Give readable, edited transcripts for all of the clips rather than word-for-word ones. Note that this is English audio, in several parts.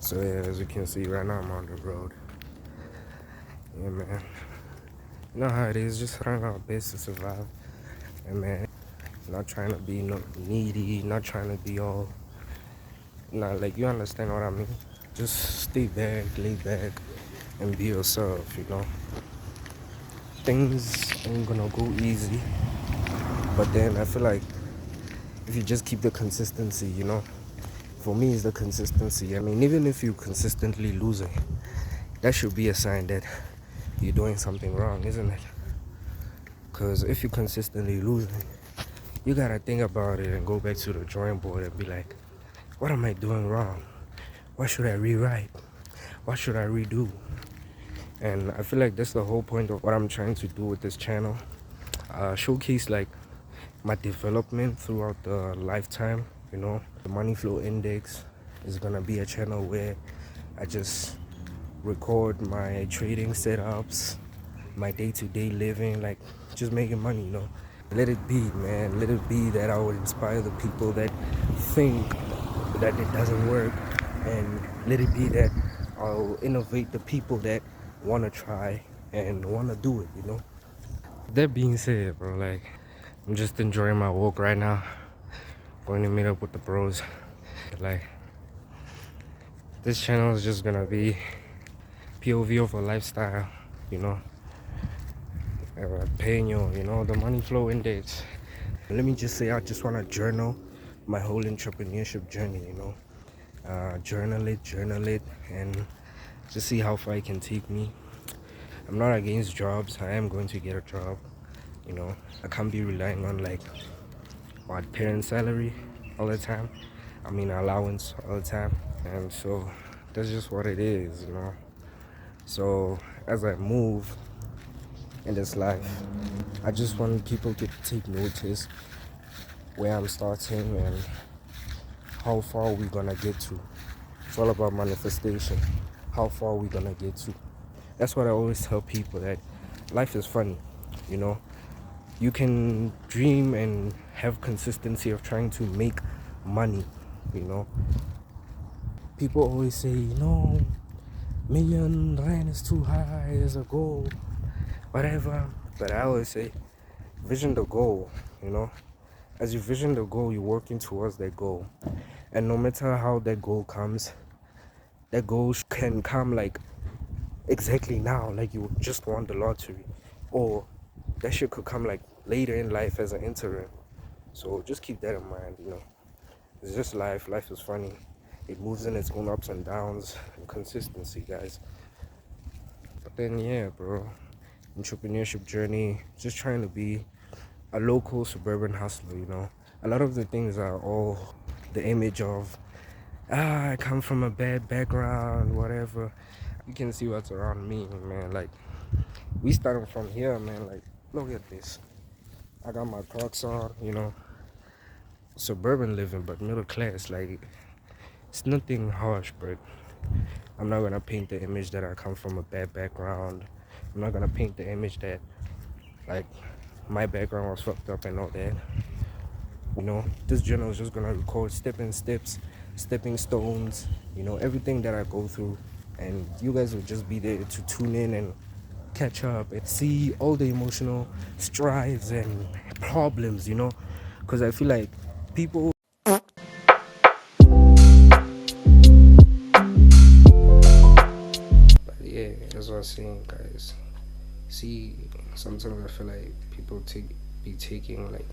So yeah, as you can see right now, I'm on the road. Yeah, man. You know how it is, just trying our best to survive. And man, not trying to be no needy, not trying to be all, like you understand what I mean. Just stay back, lay back, and be yourself. Things ain't gonna go easy, but then I feel like if you just keep the consistency, for me, it's the consistency. I mean, even if you're consistently losing, that should be a sign that you're doing something wrong, isn't it? Because if you're consistently losing, you gotta think about it and go back to the drawing board and be like, what am I doing wrong? What should I rewrite? What should I redo? And I feel like that's the whole point of what I'm trying to do with this channel. Showcase like my development throughout the lifetime. The MoneyFlow Index is gonna be a channel where I just record my trading setups, my day-to-day living, like just making money. Let it be, man. Let it be that I would inspire the people that think that it doesn't work, and let it be that I'll innovate the people that want to try and want to do it. That being said, bro, like I'm just enjoying my walk right now, going to meet up with the bros. Like this channel is just gonna be POV of a lifestyle, you know Phenyo, the MoneyFlow Index. Let me just say, I just want to journal my whole entrepreneurship journey, journal it, and just see how far it can take me. I'm not against jobs. I am going to get a job. I can't be relying on like my parents' salary all the time. I mean allowance all the time, and so that's just what it is. So as I move in this life, I just want people to take notice where I'm starting and how far we're gonna get to. It's all about manifestation. How far we're gonna get to. That's what I always tell people, that life is funny. You can dream and have consistency of trying to make money. People always say, R1,000,000 is too high as a goal, whatever. But I always say, vision the goal. As you vision the goal, you're working towards that goal. And no matter how that goal comes, that goal can come like exactly now, like you just won the lottery, or that shit could come like later in life as an interim. So just keep that in mind. It's just life. Life is funny. It moves in its own ups and downs and consistency, guys. But then yeah, bro, entrepreneurship journey, just trying to be a local suburban hustler. A lot of the things are all the image of I come from a bad background, whatever. You can see what's around me, man. Like, we started from here, man. Like, look at this. I got my Crocs on, suburban living, but middle class. Like, it's nothing harsh, but I'm not gonna paint the image that I come from a bad background. I'm not gonna paint the image that, like, my background was fucked up and all that. This journal is just gonna record stepping stones, everything that I go through, and you guys will just be there to tune in and catch up and see all the emotional strives and problems, because I feel like people. But yeah, that's what I'm saying, guys. See, sometimes I feel like people be taking like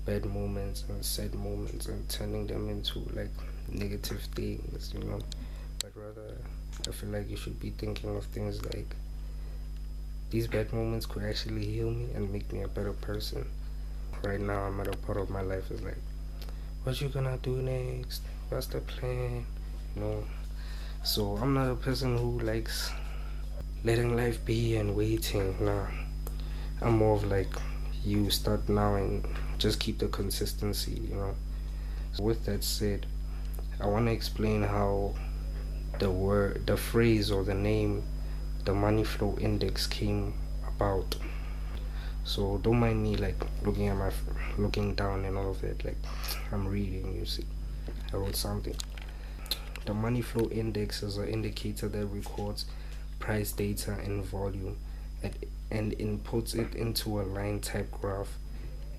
bad moments and sad moments and turning them into like negative things, but rather I feel like you should be thinking of things like these bad moments could actually heal me and make me a better person. Right now I'm at a part of my life is like, what you gonna do next? What's the plan? So I'm not a person who likes letting life be and waiting. Nah, I'm more of like, you start now and just keep the consistency. So with that said, I want to explain how the phrase or the name, the MoneyFlow Index, came about. So don't mind me like looking down and all of that. Like, I'm reading, you see. I wrote something. The MoneyFlow index is an indicator that records price data and volume and inputs it into a line type graph.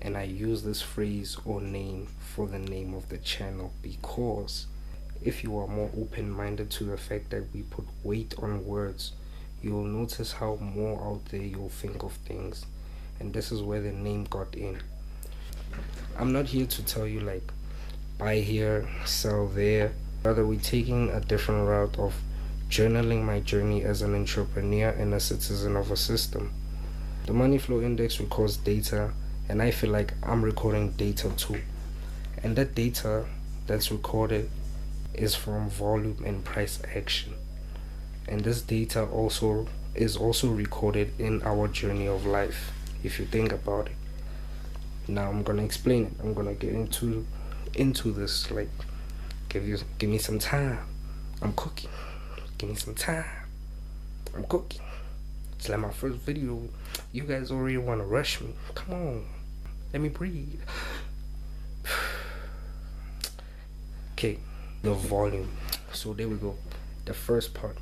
And I use this phrase or name for the name of the channel because if you are more open-minded to the fact that we put weight on words, you'll notice how more out there you'll think of things. And this is where the name got in. I'm not here to tell you like buy here, sell there. Rather, we're taking a different route of journaling my journey as an entrepreneur and a citizen of a system. The MoneyFlow index records data, and I feel like I'm recording data too. And that data that's recorded is from volume and price action. And this data is also recorded in our journey of life, if you think about it. Now I'm gonna explain it. I'm gonna get into this. Like, give me some time. I'm cooking. Give me some time. I'm cooking. It's like my first video. You guys already want to rush me. Come on, let me breathe. Okay, the volume. So there we go. The first part.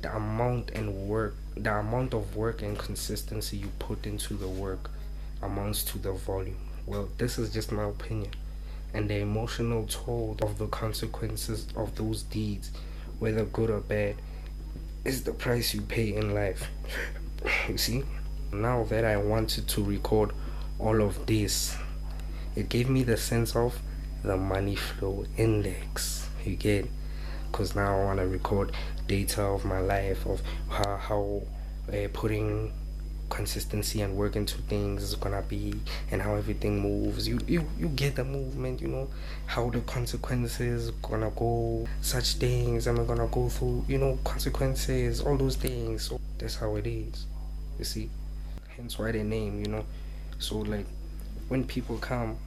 The amount of work and consistency you put into the work amounts to the volume. Well, this is just my opinion. And the emotional toll of the consequences of those deeds, whether good or bad, is the price you pay in life. You see? Now that I wanted to record all of this, it gave me the sense of the MoneyFlow index. You get? Because now I want to record data of my life, of how putting consistency and work into things is gonna be, and how everything moves. You get the movement, you know, how the consequences gonna go, such things am I gonna go through, you know, consequences, all those things. So that's how it is, you see. Hence why they name, you know. So like when people come,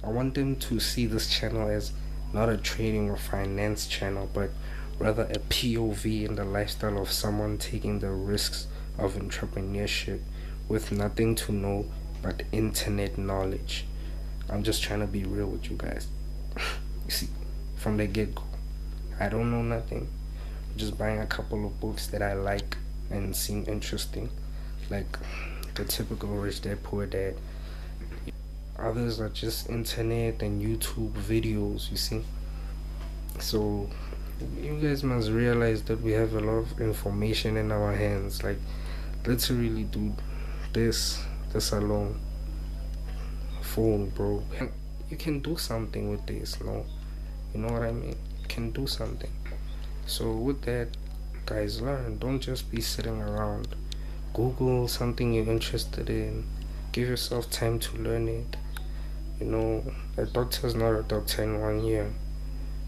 I want them to see this channel as not a trading or finance channel, but rather a POV in the lifestyle of someone taking the risks of entrepreneurship with nothing to know but internet knowledge. I'm just trying to be real with you guys. You see, from the get-go, I don't know nothing. I'm just buying a couple of books that I like and seem interesting, like the typical Rich Dad Poor Dad. Others are just internet and YouTube videos, you see. So you guys must realize that we have a lot of information in our hands. Like, literally, dude, this alone, phone, bro, you can do something with this, no? You know what I mean? You can do something. So with that, guys, learn. Don't just be sitting around. Google something you're interested in. Give yourself time to learn it. You know, a doctor's not a doctor in 1 year.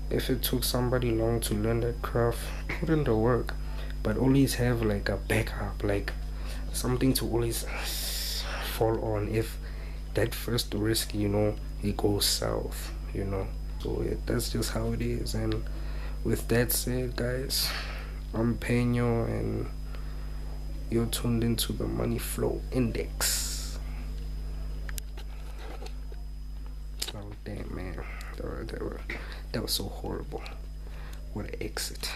If it took somebody long to learn that craft, put in the work, but always have like a backup, like something to always fall on if that first risk, you know, it goes south, you know. So yeah, that's just how it is. And with that said, guys, I'm Phenyo, and you're tuned into the MoneyFlow Index. Oh damn, man, that was so horrible. What an exit.